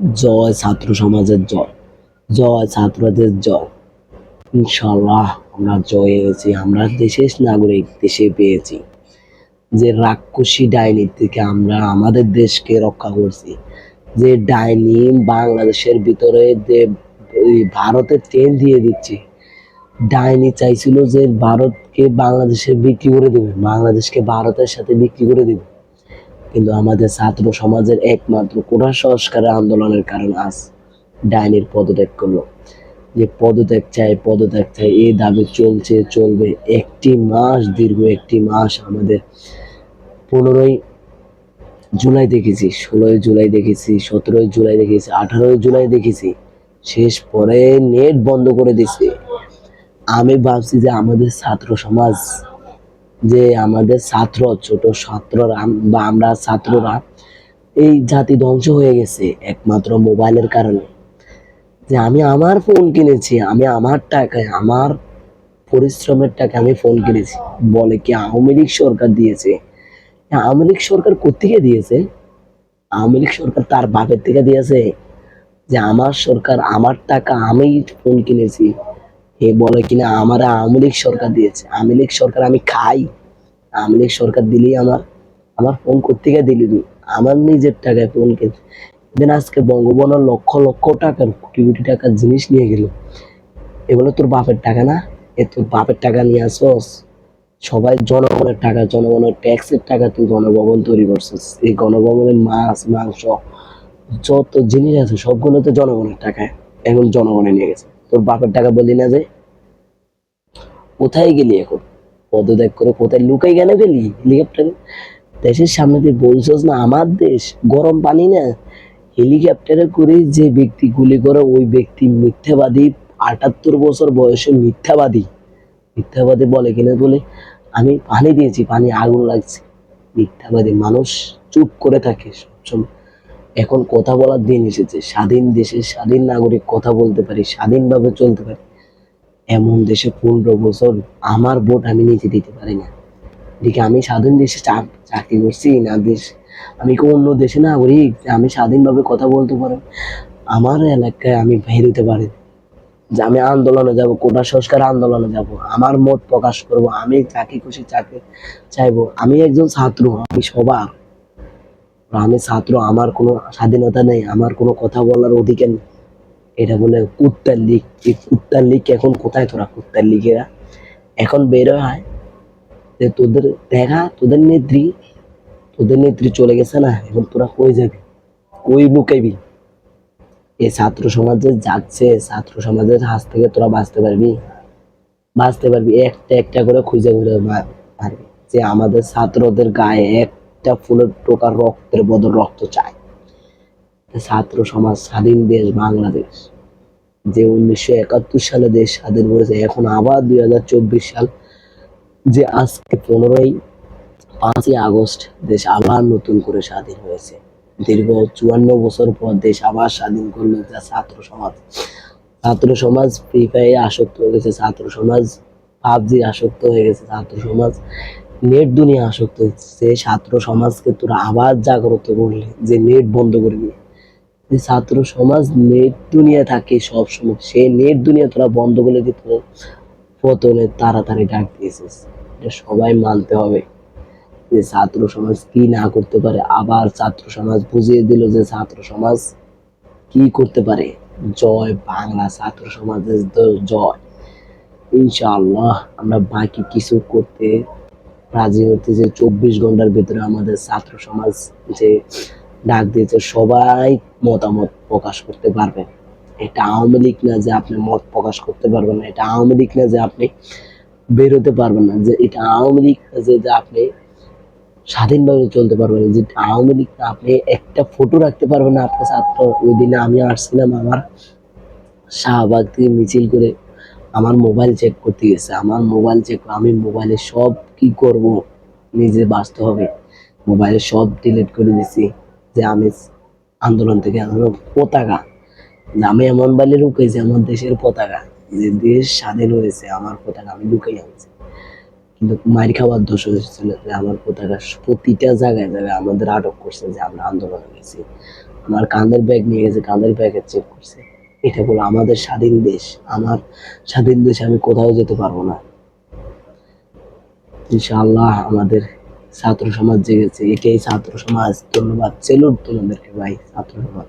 জয় ছাত্র সমাজের জয়, জয় ছাত্রদের জয়। ইনশাল্লাহ আমরা জয় হয়েছি, আমরা দেশের নাগরিক, দেশে পেয়েছি। যে রাক্ষসী ডাইনির থেকে আমরা আমাদের দেশকে রক্ষা করছি। যে ডাইনি বাংলাদেশের ভিতরে যে ভারতে ট্রেন দিয়ে দিচ্ছে, ডাইনি চাইছিল যে ভারতকে বাংলাদেশে বিক্রি করে দেবে, বাংলাদেশকে ভারতের সাথে বিক্রি করে দেবে। কিন্তু আমাদের ছাত্র সমাজের একমাত্র কোটা সংস্কারের আন্দোলনের কারণে আজ ডাইনির পদত্যাগ করলো। যে পদত্যাগ চাই এই দাবি চলছে, চলবে। একটি মাস, দীর্ঘ একটি মাস আমাদের 15 জুলাই দেখেছি, 16 জুলাই দেখেছি, 17 জুলাই দেখেছি, 18 জুলাই দেখেছি, শেষ পরে নেট বন্ধ করে দিছে। আমি ভাবছি যে আমাদের ছাত্র সমাজ, যে আমাদের ছাত্র, ছোট ছাত্ররা বা আমরা ছাত্ররা, এই জাতি ধ্বংস হয়ে গেছে একমাত্র মোবাইলের কারণে। যে আমি আমার ফোন কিনেছি, আমি আমার টাকায়, আমার পরিশ্রমের টাকা আমি ফোন কিনেছি, বলে কি আওয়ামী লীগ সরকার দিয়েছে। আওয়ামী লীগ সরকার কোত্থেকে দিয়েছে? আওয়ামী লীগ সরকার তার বাপের থেকে দিয়েছে? যে আমার সরকার, আমার টাকা, আমি ফোন কিনেছি, এ বলে কিনা আমার আওয়ামী লীগ সরকার দিয়েছে। আওয়ামী লীগ সরকার আমি খাই? আওয়ামী লীগ সরকার দিলেই আমার, আমার ফোন কোত্থেকে দিলি তুই? আমার নিজের টাকায় ফোন কিনছি। দেন আজকে বঙ্গবন্ধু লক্ষ লক্ষ টাকার, কোটি কোটি টাকার জিনিস নিয়ে গেল, এগুলো তোর বাপের টাকা না? এ তোর বাপের টাকা নিয়ে আসছস? সবাই জনগণের টাকা, জনগণের ট্যাক্সের টাকা তুই গণভবন তৈরি করছিস। এই গণভবনের মাছ মাংস যত জিনিস আছে সবগুলো তো জনগণের টাকায়, এখন জনগণে নিয়ে গেছে। তোর বাপের টাকা বললি না যে? কোথায় গেলি এখন? পদত্যাগ করে কোথায় লুকাই কেন গেলি হেলিকপ্টারে? দেশের সামনে দিয়ে বলছস না আমার দেশ গরম পানি না, হেলিকপ্টারে করে যে ব্যক্তি গুলি করে ওই ব্যক্তি মিথ্যাবাদী, 78 বছর বয়সে মিথ্যাবাদী। মিথ্যাবাদী বলে কিনা বলে আমি পানি দিয়েছি, পানি আগুন লাগছে। মিথ্যাবাদী মানুষ চুপ করে থাকে সবসময়। এখন কথা বলার দিন এসেছে, স্বাধীন দেশে স্বাধীন নাগরিক কথা বলতে পারি, স্বাধীনভাবে চলতে পারি। এমন দেশে 15 বছর আমার ভোট আমি নিজে দিতে পারি না। এদিকে আমি স্বাধীন দেশে চাকরি করছি না, দেশ আমি কি অন্য দেশে নাগরিক যে আমি স্বাধীনভাবে কথা বলতে পারি? আমার এলাকায় আমি বের হতে পারি যে আমি আন্দোলনে যাব, কোটা সংস্কার আন্দোলনে যাব, আমার মত প্রকাশ করব, আমি চাকরি খুশি চাকরি চাইবো। আমি একজন ছাত্র, আমি সবার, আমি ছাত্র, আমার কোনো স্বাধীনতা নেই, আমার কোনো কথা বলার অধিকার নেই। এটা বলে কুত্তার লীগ। এই কুত্তার লীগ এখন কোথায়? তোরা কুত্তার লীগেরা এখন বের হয় যে তোদের দেখা, তোদের নেত্রী চলে গেছে না, এখন তোরা কই যাবি, কই লুকাইবি? এই ছাত্র সমাজে যাচ্ছে, ছাত্র সমাজের হাত থেকে তোরা বাঁচতে পারবি? বাঁচতে পারবি? একটা একটা করে খুঁজে খুঁজে মারবি। যে আমাদের ছাত্রদের গায়ে একটা ফুলের টোকা রক্তের বদল রক্ত চায়। ছাত্র সমাজ, স্বাধীন দেশ বাংলাদেশ, যে 1971 সালে দেশ স্বাধীন করেছে, এখন আবার 2024 সাল, যে আজকে 5ই আগস্ট দেশ আবার নতুন করে স্বাধীন হয়েছে। দীর্ঘ 54 বছর পর দেশ আবার স্বাধীন করলো যা ছাত্র সমাজ। ছাত্র সমাজ ফ্রি ফায়ারে আসক্ত হয়ে গেছে, ছাত্র সমাজ পাবজি আসক্ত হয়ে গেছে, ছাত্র সমাজ নেট দুনিয়া আসক্ত হচ্ছে। ছাত্র সমাজকে তোরা আবার জাগ্রত করলে যে নেট বন্ধ করে দিয়ে, যে ছাত্র সমাজ নেট দুনিয়া থাকে সব সময়, সেই নেট দুনিয়া তোরা বন্ধ করে দিত, পতনের তাড়াতাড়ি ডাক দিয়েছিস। এটা সবাই মানতে হবে যে ছাত্র সমাজ কি না করতে পারে। আবার ছাত্র সমাজ বুঝিয়ে দিল যে ছাত্র সমাজ কি করতে পারে। জয় বাংলা ছাত্র সমাজের জয়। ইনশাআল্লাহ আমরা বাকি কিছু করতে রাজি হতে, যে 24 ঘন্টার ভিতরে আমাদের ছাত্র সমাজ যে ডাক দিয়েছে সবাই মতামত প্রকাশ করতে পারবেন। এটা আওয়ামী লীগ না যে আপনি মত প্রকাশ করতে পারবেন না, এটা আওয়ামী লীগ না যে আপনি বেরোতে পারবেন না, যে এটা আওয়ামী লীগ না যে আপনি স্বাধীনভাবে চলতে পারবেন না, যে আওয়ামী লীগ না আপনি একটা ফটো রাখতে পারবেন না আপনার ছাত্র। ওই দিনে আমি আসছিলাম, আমার শাহবাগ থেকে মিছিল করে আমার মোবাইল চেক করতে গেছে, আমার মোবাইল চেক, আমি মোবাইলে সব কি করব, নিজে বাঁচতে হবে, মোবাইলে সব ডিলিট করে দিছি। যে আমি আন্দোলন থেকে আমার পতাকা, যে আমি এমন বাইরে লুকাইছি আমার দেশের পতাকা, যে দেশ স্বাধীন হয়েছে আমার পতাকা আমি লুকাই আনছি। কিন্তু মার খাওয়ার দোষ হয়েছিল যে আমার পতাকা প্রতিটা জায়গায় জায়গায় আমাদের আটক করছে যে আমরা আন্দোলনে গেছি। আমার কাঁধের ব্যাগ নিয়ে গেছে, কাঁধের ব্যাগে চেক করছে। এটা বলে আমাদের স্বাধীন দেশ, আমার স্বাধীন দেশে আমি কোথাও যেতে পারবো না। ইনশাআল্লাহ আমাদের ছাত্র সমাজ জেগেছে, এটাই ছাত্র সমাজ। ধন্যবাদ সেলুট তোমাদেরকে ভাই ছাত্র সমাজ।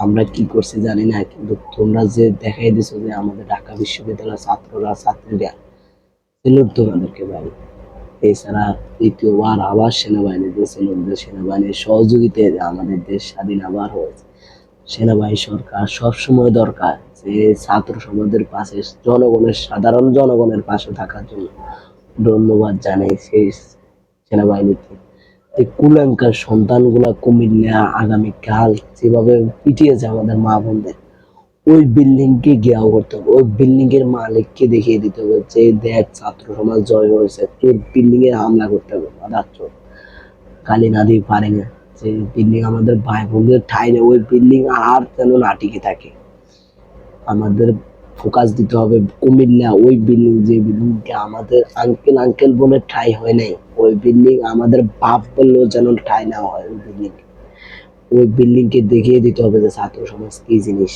আমরা কি করছি জানি না, কিন্তু তোমরা যে দেখাই দিছো যে আমাদের ঢাকা বিশ্ববিদ্যালয়ের ছাত্ররা ছাত্রীরা, সেলুট তোমাদেরকে ভাই। এছাড়া দ্বিতীয়বার আবার সেনাবাহিনী দিয়েছিল, সেনাবাহিনীর সহযোগিতায় আমাদের দেশ স্বাধীন আবার হয়েছে। সেনাবাহিনী সরকার সবসময় দরকার যে ছাত্র সমাজের পাশে, জনগণের সাধারণ জনগণের পাশে থাকার জন্য। ধন্যবাদ জানাই সেই সেনাবাহিনীকে। এই কুলাঙ্কার সন্তানগুলা কুমিল্লা আগামীকাল যেভাবে পিটিয়েছে আমাদের মা বোনদের, ওই বিল্ডিং কে ঘেরাও করতে হবে, ওই বিল্ডিং এর মালিককে দেখিয়ে দিতে হবে যে দেখ ছাত্র সমাজ জয় হয়েছে, তোর বিল্ডিং এ হামলা করতে হবে। গালি না দিয়ে পারে না যে বিল্ডিং আমাদের ভাই বোনদের ঠাই নেই, ওই বিল্ডিং আর যেন না টিকে থাকে। আমাদের ফোকাস দিতে হবে কুমিল্লা, ওই বিল্ডিং যে বিল্ডিংকে আমাদের আঙ্কেল বলে ঠাই হয় নাই, ওই বিল্ডিং আমাদের বাপ বললেও যেন ঠাই না হয়। ওই বিল্ডিং কে দেখিয়ে দিতে হবে যে ছাত্র সমাজ কি জিনিস।